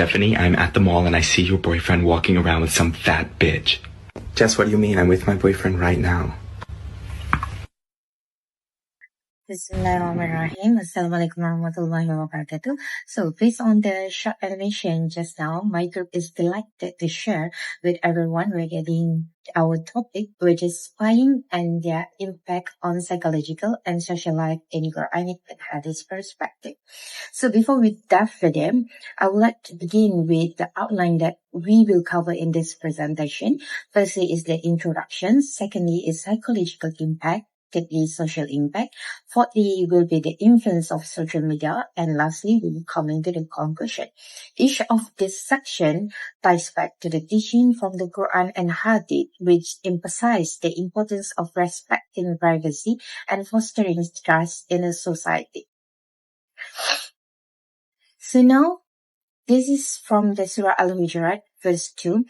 Stephanie, I'm at the mall and I see your boyfriend walking around with some fat bitch. Jess, what do you mean? I'm with my boyfriend right now. Bismillahirrahmanirrahim. Assalamualaikum warahmatullahi wabarakatuh. So based on the short animation just now, my group is delighted to share with everyone regarding our topic, which is spying and their impact on psychological and social life in Quranic and Hadith perspective. So before we dive for them, I would like to begin with the outline that we will cover in this presentation. Firstly is the introduction. Secondly is psychological impact. Thirdly, social impact. Fourthly, will be the influence of social media. And lastly, we will come into the conclusion. Each of this section ties back to the teaching from the Quran and Hadith, which emphasize the importance of respecting privacy and fostering trust in a society. So now, this is from the Surah Al-Hujurat, verse 2.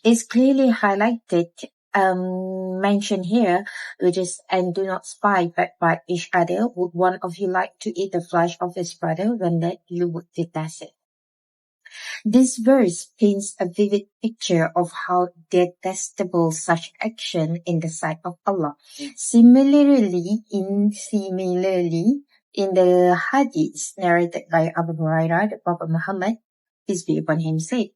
It's clearly highlighted mentioned here, which is, and do not spy by each other. Would one of you like to eat the flesh of his brother when that you would detest it? This verse paints a vivid picture of how detestable such action in the sight of Allah. Similarly, in the hadith narrated by Abu Hurairah, the Prophet Muhammad, peace be upon him, said,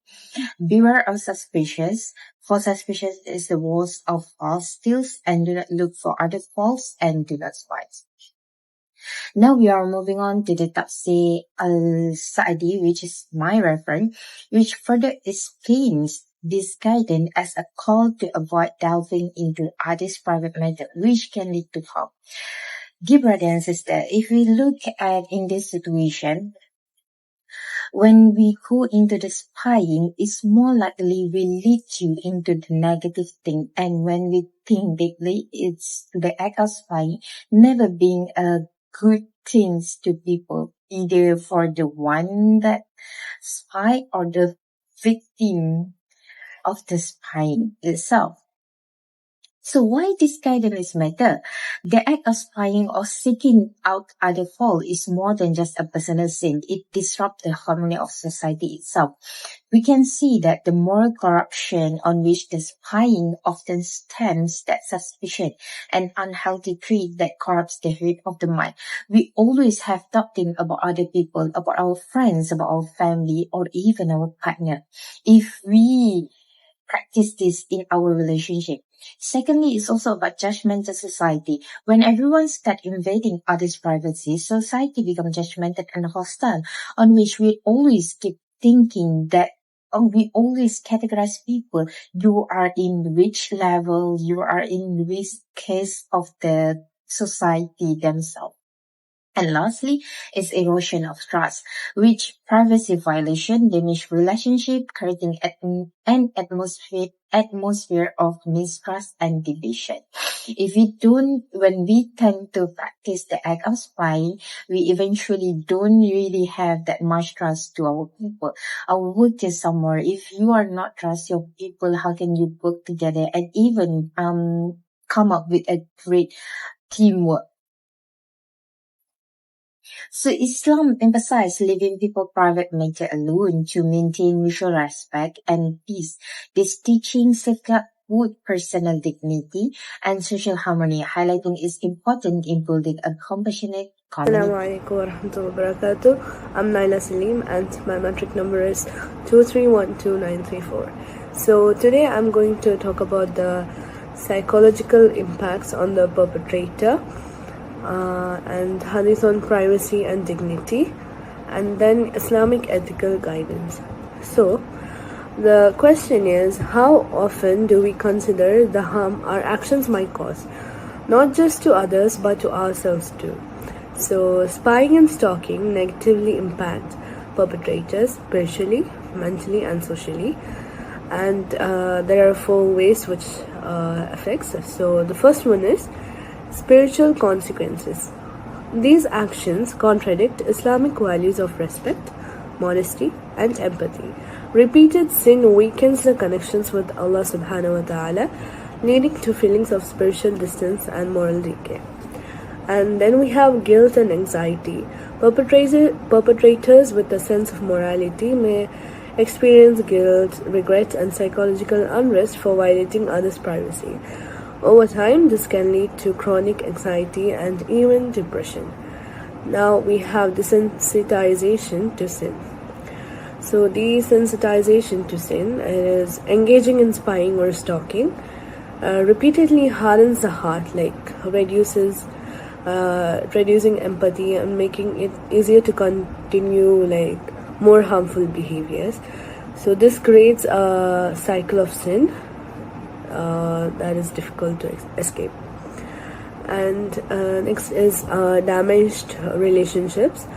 "Beware of suspicious, for suspicious is the worst of all steals, and do not look for other faults, and do not spy." Now we are moving on to the Tafsir al-Sa'di, which is my reference, which further explains this guidance as a call to avoid delving into others' private matter, which can lead to harm. Dear brother and sister, if we look at in this situation, when we go into the spying, it's more likely will lead you into the negative thing. And when we think deeply, it's the act of spying never being a good things to people, either for the one that spy or the victim of the spying itself. So why this guidance matter? The act of spying or seeking out other fault is more than just a personal sin. It disrupts the harmony of society itself. We can see that the moral corruption on which the spying often stems, that suspicion and unhealthy greed that corrupts the heart of the mind. We always have doubting about other people, about our friends, about our family, or even our partner. If we practice this in our relationship. Secondly, it's also about judgmental society. When everyone starts invading others' privacy, society becomes judgmental and hostile, on which we always keep thinking that we always categorize people. You are in which level, you are in which case of the society themselves. And lastly is erosion of trust, which privacy violation damage relationship, creating an atmosphere of mistrust and division. When we tend to practice the act of spying, we eventually don't really have that much trust to our people. I will put this somewhere. If you are not trust your people, how can you work together and even come up with a great teamwork? So Islam emphasizes leaving people private matter alone to maintain mutual respect and peace. This teaching safeguards both personal dignity and social harmony, highlighting its importance in building a compassionate community. Assalamu alaikum warahmatullahi wabarakatuh. I'm NAILA SALEEM and my matric number is 2312934. So today I'm going to talk about the psychological impacts on the perpetrator, and hadith on privacy and dignity, and then Islamic ethical guidance. So the question is, how often do we consider the harm our actions might cause, not just to others but to ourselves too? So spying and stalking negatively impact perpetrators spiritually, mentally and socially, and there are 4 ways which affects us. So the first one is spiritual consequences. These actions contradict Islamic values of respect, modesty, and empathy. Repeated sin weakens the connections with Allah subhanahu wa ta'ala, leading to feelings of spiritual distance and moral decay. And then we have guilt and anxiety. Perpetrators with a sense of morality may experience guilt, regret, and psychological unrest for violating others' privacy. Over time, this can lead to chronic anxiety and even depression. Now we have desensitization to sin. So desensitization to sin is engaging in spying or stalking. Repeatedly hardens the heart, like reducing empathy and making it easier to continue like more harmful behaviors. So this creates a cycle of sin that is difficult to escape. And next is damaged relationships.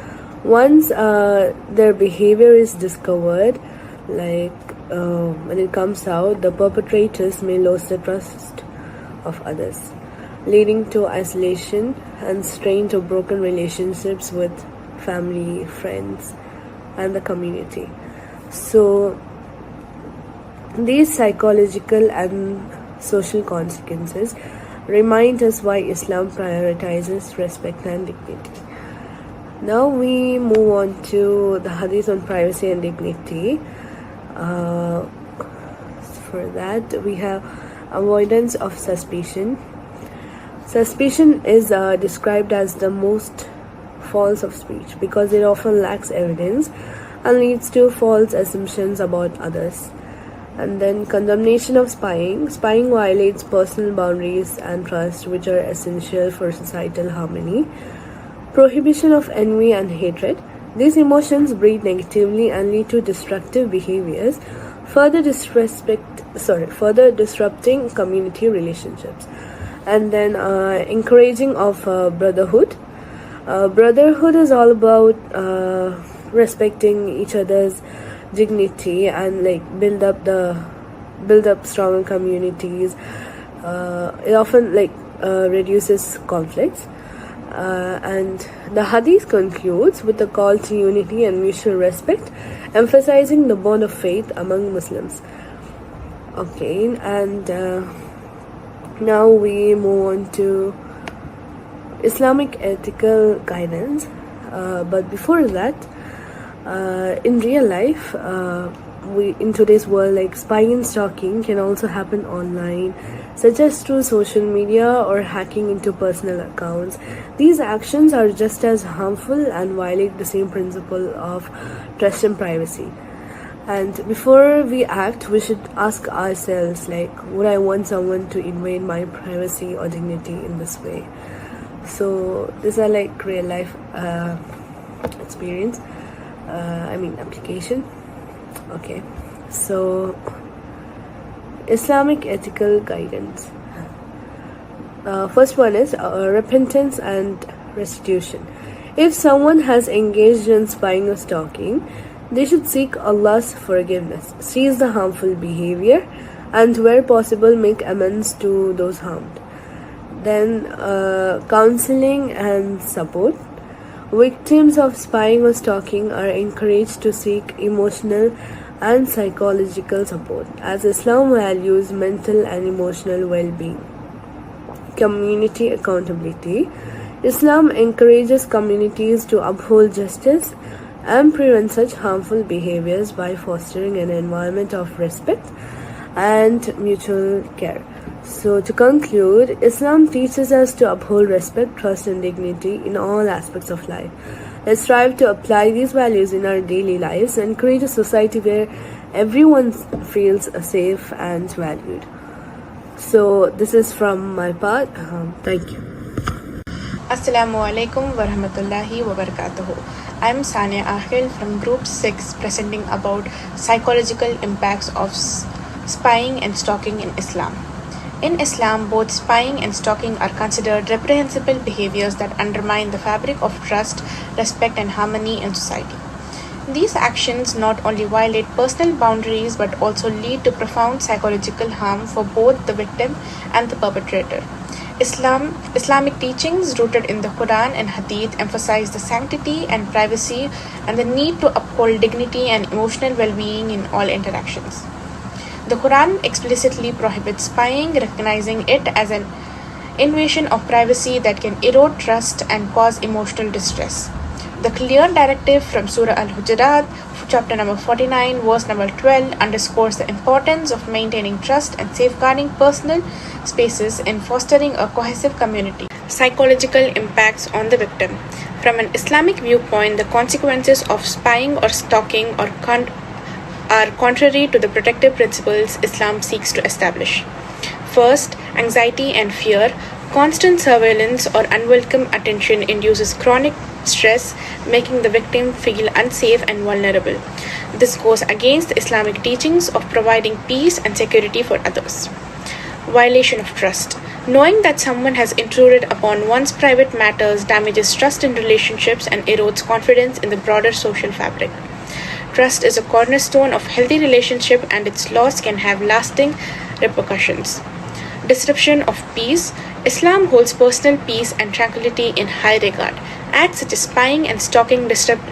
Once their behavior is discovered, like when it comes out, the perpetrators may lose the trust of others, leading to isolation and strained or broken relationships with family, friends, and the community. So these psychological and social consequences remind us why Islam prioritizes respect and dignity. Now we move on to the Hadith on privacy and dignity. For that, we have avoidance of suspicion. Suspicion is described as the most false of speech because it often lacks evidence and leads to false assumptions about others. And then condemnation of spying. Spying violates personal boundaries and trust, which are essential for societal harmony. Prohibition of envy and hatred. These emotions breed negatively and lead to destructive behaviors, further disrupting community relationships. And then encouraging of brotherhood. Brotherhood is all about respecting each other's dignity and like build up stronger communities. It often reduces conflicts. And the Hadith concludes with a call to unity and mutual respect, emphasizing the bond of faith among Muslims. Okay, and now we move on to Islamic ethical guidance. But before that, in real life, in today's world, like spying and stalking can also happen online, such as through social media or hacking into personal accounts. These actions are just as harmful and violate the same principle of trust and privacy. And before we act, we should ask ourselves, like, would I want someone to invade my privacy or dignity in this way? So these are like real life experience. Application. Okay, so Islamic ethical guidance. First one is repentance and restitution. If someone has engaged in spying or stalking, they should seek Allah's forgiveness, cease the harmful behavior, and where possible make amends to those harmed. Then counseling and support. Victims of spying or stalking are encouraged to seek emotional and psychological support, as Islam values mental and emotional well-being. Community accountability. Islam encourages communities to uphold justice and prevent such harmful behaviors by fostering an environment of respect and mutual care. So to conclude, Islam teaches us to uphold respect, trust, and dignity in all aspects of life. Let's strive to apply these values in our daily lives and create a society where everyone feels safe and valued. So this is from my part. Thank you. Assalamu alaikum wa rahmatullahi wa barakatuhu. I am SANIYAH AQUIL from Group 6 presenting about psychological impacts of spying and stalking in Islam. In Islam, both spying and stalking are considered reprehensible behaviors that undermine the fabric of trust, respect, and harmony in society. These actions not only violate personal boundaries but also lead to profound psychological harm for both the victim and the perpetrator. Islamic teachings rooted in the Quran and Hadith emphasize the sanctity and privacy and the need to uphold dignity and emotional well-being in all interactions. The Quran explicitly prohibits spying, recognizing it as an invasion of privacy that can erode trust and cause emotional distress. The clear directive from Surah Al-Hujurat, chapter number 49, verse number 12, underscores the importance of maintaining trust and safeguarding personal spaces in fostering a cohesive community. Psychological impacts on the victim. From an Islamic viewpoint, the consequences of spying or stalking are contrary to the protective principles Islam seeks to establish. First, anxiety and fear. Constant surveillance or unwelcome attention induces chronic stress, making the victim feel unsafe and vulnerable. This goes against the Islamic teachings of providing peace and security for others. Violation of trust. Knowing that someone has intruded upon one's private matters damages trust in relationships and erodes confidence in the broader social fabric. Trust is a cornerstone of healthy relationship, and its loss can have lasting repercussions. Disruption of peace. Islam holds personal peace and tranquility in high regard. Acts such as spying and stalking disrupt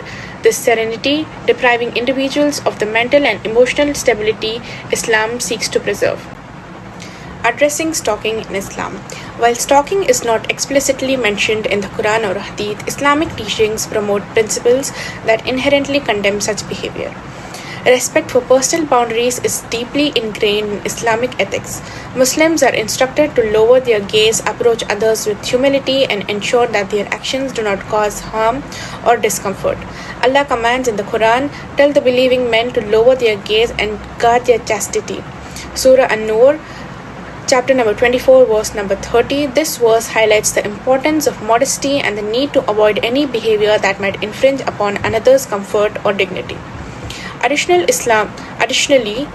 this serenity, depriving individuals of the mental and emotional stability Islam seeks to preserve. Addressing stalking in Islam. While stalking is not explicitly mentioned in the Quran or Hadith, Islamic teachings promote principles that inherently condemn such behavior. Respect for personal boundaries is deeply ingrained in Islamic ethics. Muslims are instructed to lower their gaze, approach others with humility, and ensure that their actions do not cause harm or discomfort. Allah commands in the Quran, "Tell the believing men to lower their gaze and guard their chastity." Surah An-Nur, chapter number 24, verse number 30. This verse highlights the importance of modesty and the need to avoid any behavior that might infringe upon another's comfort or dignity. Additionally,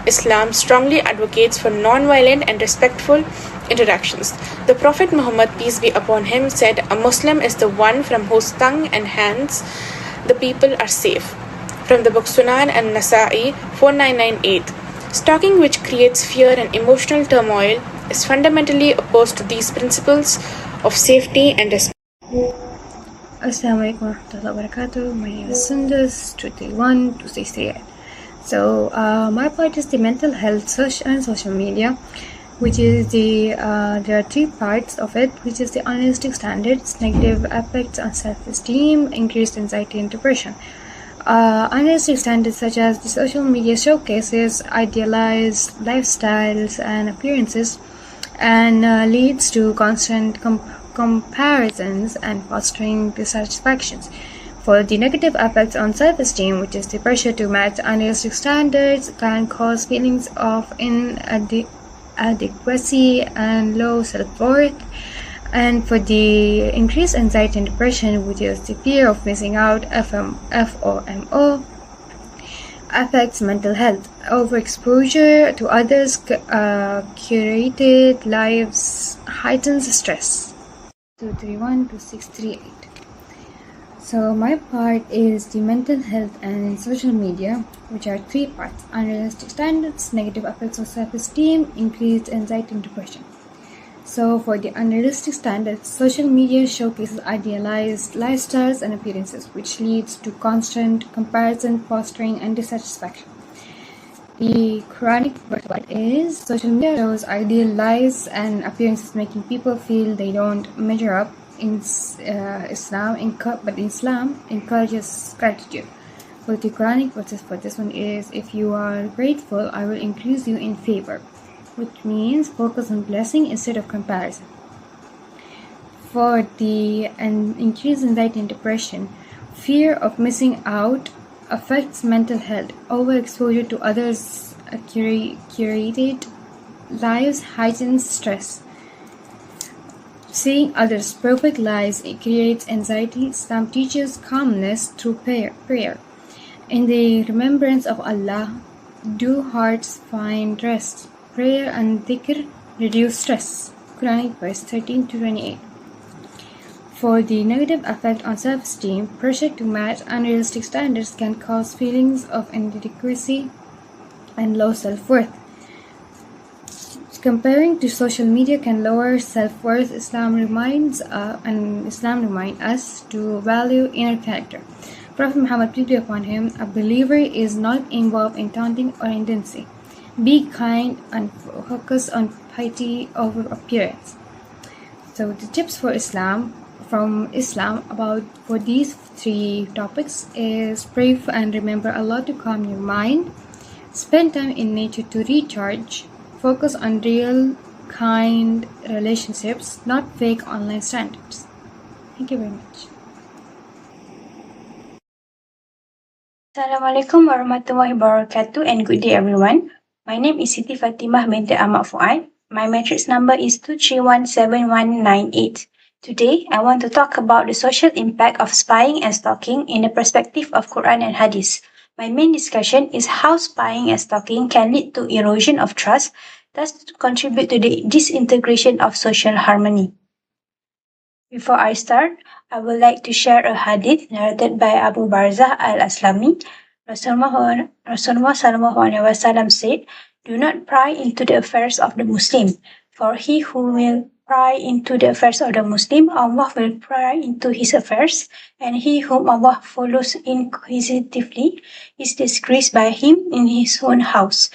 Islam strongly advocates for non-violent and respectful interactions. The Prophet Muhammad, peace be upon him, said, "A Muslim is the one from whose tongue and hands the people are safe." From the book Sunan and Nasa'i 4998. Stalking, which creates fear and emotional turmoil, is fundamentally opposed to these principles of safety and respect. Assalamualaikum warahmatullahi wabarakatuh. My name is SUNDUS 231-268. So my part is the mental health and social media, which is there are three parts of it, which is the unrealistic standards, negative effects on self-esteem, increased anxiety and depression. Unrealistic standards such as the social media showcases idealized lifestyles and appearances and leads to constant comparisons and fostering dissatisfactions. For the negative effects on self-esteem, which is the pressure to match unrealistic standards, can cause feelings of inadequacy and low self-worth. And for the increased anxiety and depression, which is the fear of missing out, FOMO, affects mental health. Overexposure to others' curated lives heightens stress. 231-638. So my part is the mental health and social media, which are three parts: unrealistic standards, negative effects on self-esteem, increased anxiety and depression. So for the unrealistic standards, social media showcases idealized lifestyles and appearances, which leads to constant comparison, fostering and dissatisfaction. The Quranic verse is, social media shows ideal lives and appearances, making people feel they don't measure up. Islam encourages gratitude. For the Quranic verses for this one is, "If you are grateful, I will increase you in favor," which means focus on blessing instead of comparison. For the increased anxiety and depression, fear of missing out affects mental health. Overexposure to others' curated lives heightens stress. Seeing others' perfect lives creates anxiety. Islam teaches calmness through prayer. In the remembrance of Allah, do hearts find rest. Prayer and dhikr reduce stress. Quranic verse 13-28. For the negative effect on self-esteem, pressure to match unrealistic standards can cause feelings of inadequacy and low self-worth. Comparing to social media can lower self-worth. Islam reminds us to value inner character. Prophet Muhammad, peace be upon him, a believer is not involved in taunting or indecency. Be kind and focus on piety over appearance. So the tips for Islam about for these three topics is pray and remember Allah to calm your mind, spend time in nature to recharge, focus on real, kind relationships, not fake online standards. Thank you very much. Assalamualaikum warahmatullahi wabarakatuh and good day everyone. My name is Siti FATIMAH binti AHMAD FUAD. My matrix number is 2317198. Today, I want to talk about the social impact of spying and stalking in the perspective of Quran and Hadith. My main discussion is how spying and stalking can lead to erosion of trust, thus contribute to the disintegration of social harmony. Before I start, I would like to share a hadith narrated by Abu Barzah al-Aslami. Rasulullah sallallahu alaihi wasallam said, "Do not pry into the affairs of the Muslim, for he who will pry into the affairs of the Muslim, Allah will pry into his affairs, and he whom Allah follows inquisitively is disgraced by him in his own house."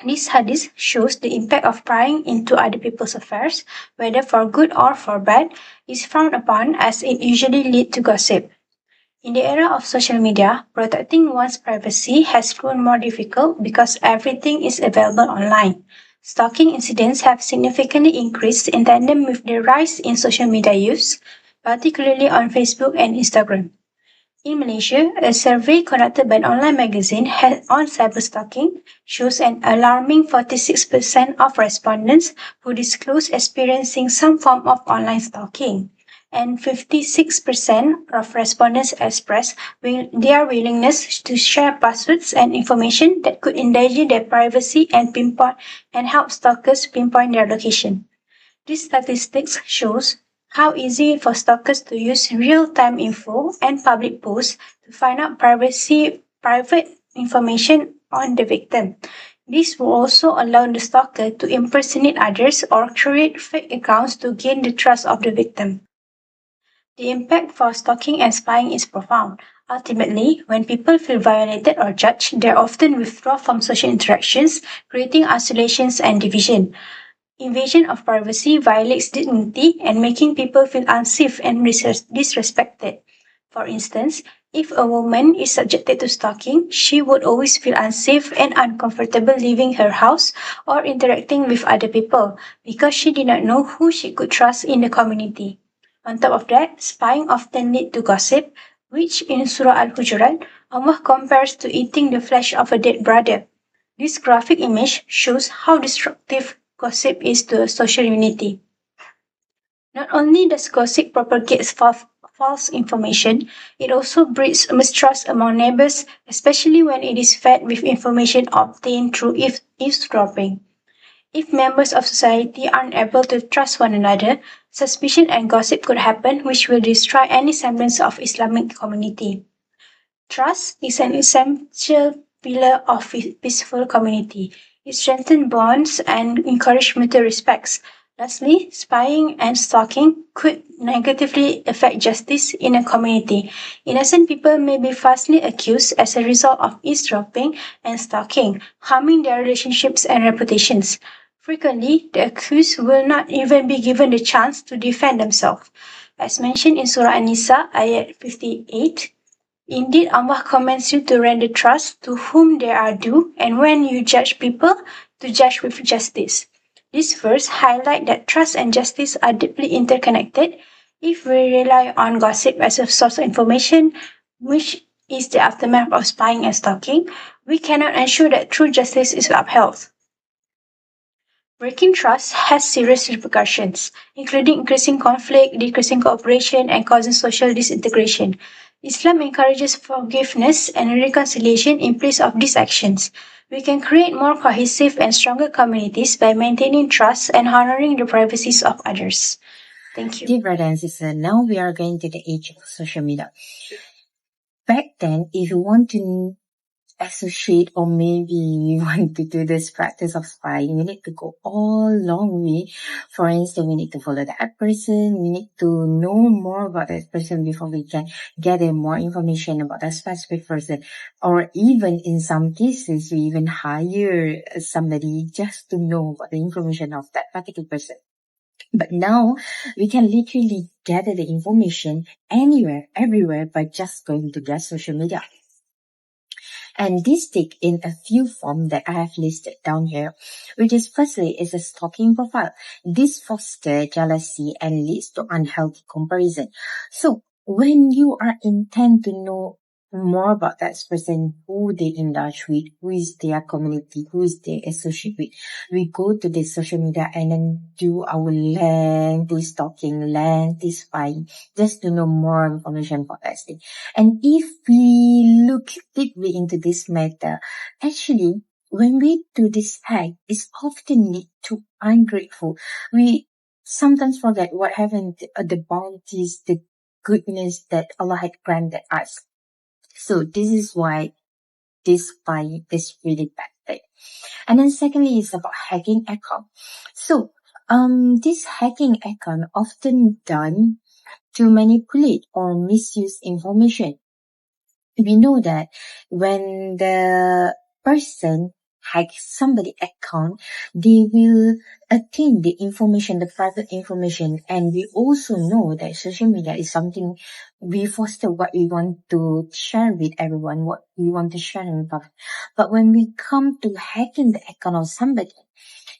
This hadith shows the impact of prying into other people's affairs, whether for good or for bad, is frowned upon as it usually leads to gossip. In the era of social media, protecting one's privacy has grown more difficult because everything is available online. Stalking incidents have significantly increased in tandem with the rise in social media use, particularly on Facebook and Instagram. In Malaysia, a survey conducted by an online magazine on cyberstalking shows an alarming 46% of respondents who disclose experiencing some form of online stalking, and 56% of respondents express their willingness to share passwords and information that could endanger their privacy and help stalkers pinpoint their location. These statistics shows how easy for stalkers to use real-time info and public posts to find out private information on the victim. This will also allow the stalker to impersonate others or create fake accounts to gain the trust of the victim. The impact for stalking and spying is profound. Ultimately, when people feel violated or judged, they often withdraw from social interactions, creating isolations and division. Invasion of privacy violates dignity and making people feel unsafe and disrespected. For instance, if a woman is subjected to stalking, she would always feel unsafe and uncomfortable leaving her house or interacting with other people because she did not know who she could trust in the community. On top of that, spying often leads to gossip, which in Surah Al-Hujurat, Allah compares to eating the flesh of a dead brother. This graphic image shows how destructive gossip is to social unity. Not only does gossip propagate false information, it also breeds mistrust among neighbors, especially when it is fed with information obtained through eavesdropping. If members of society aren't able to trust one another, suspicion and gossip could happen, which will destroy any semblance of Islamic community. Trust is an essential pillar of a peaceful community. It strengthens bonds and encourages mutual respect. Lastly, spying and stalking could negatively affect justice in a community. Innocent people may be falsely accused as a result of eavesdropping and stalking, harming their relationships and reputations. Frequently, the accused will not even be given the chance to defend themselves. As mentioned in Surah An-Nisa, ayat 58, "Indeed, Allah commands you to render trust to whom they are due, and when you judge people, to judge with justice." This verse highlights that trust and justice are deeply interconnected. If we rely on gossip as a source of information, which is the aftermath of spying and stalking, we cannot ensure that true justice is upheld. Breaking trust has serious repercussions, including increasing conflict, decreasing cooperation, and causing social disintegration. Islam encourages forgiveness and reconciliation in place of these actions. We can create more cohesive and stronger communities by maintaining trust and honoring the privacies of others. Thank you. Dear brother and sister, now we are going to the age of social media. Back then, if you want to associate or maybe you want to do this practice of spying, we need to go all long way. For instance, we need to follow that person. We need to know more about that person before we can gather more information about that specific person. Or even in some cases, we even hire somebody just to know about the information of that particular person. But now we can literally gather the information anywhere, everywhere by just going to their social media. And this take in a few forms that I have listed down here, which is firstly is a stalking profile. This fosters jealousy and leads to unhealthy comparison. So when you are intent to know more about that person, who they indulge with, who is their community, who is they associate with, we go to the social media and then do our lengthy stalking, lengthy spying, just to know more information about that thing. And if we look deeply into this matter, actually, when we do this act, it's often lead to ungrateful. We sometimes forget what happened, the bounties, the goodness that Allah had granted us. So this is why this spying is really bad thing. And then secondly is about hacking account. So this hacking account often done to manipulate or misuse information. We know that when the person hacks somebody's account, they will attain the information, the private information. And we also know that social media is something we foster what we want to share with everyone, what we want to share in public. But when we come to hacking the account of somebody,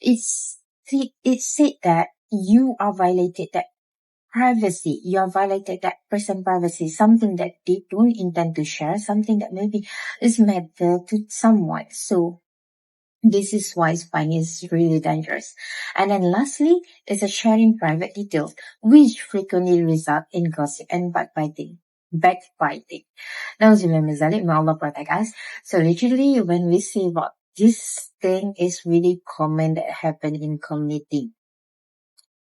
it's said that you are violated that privacy. You have violated that person's privacy, something that they don't intend to share, something that maybe is matter to someone. So this is why spying is really dangerous. And then lastly is a sharing private details, which frequently result in gossip and backbiting. Now, may Allah protect us. So literally when we say about this thing is really common that happen in community.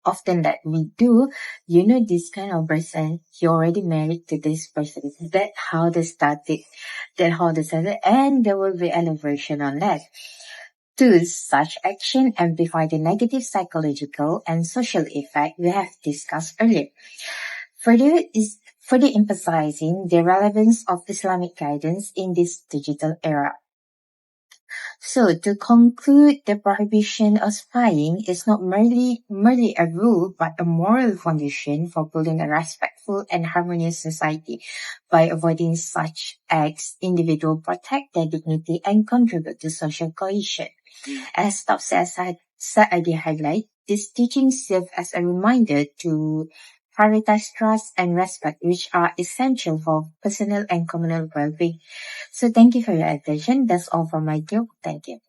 Often that we do, this kind of person, you're already married to this person. That's how they started. And there will be an version on that. To such action amplify the negative psychological and social effect we have discussed earlier. Further emphasizing the relevance of Islamic guidance in this digital era. So to conclude, the prohibition of spying is not merely a rule, but a moral foundation for building a respectful and harmonious society. By avoiding such acts, individuals protect their dignity and contribute to social cohesion. As Top Saadi highlight, this teaching serves as a reminder to prioritize trust and respect, which are essential for personal and communal well-being. So thank you for your attention. That's all from my group. Thank you.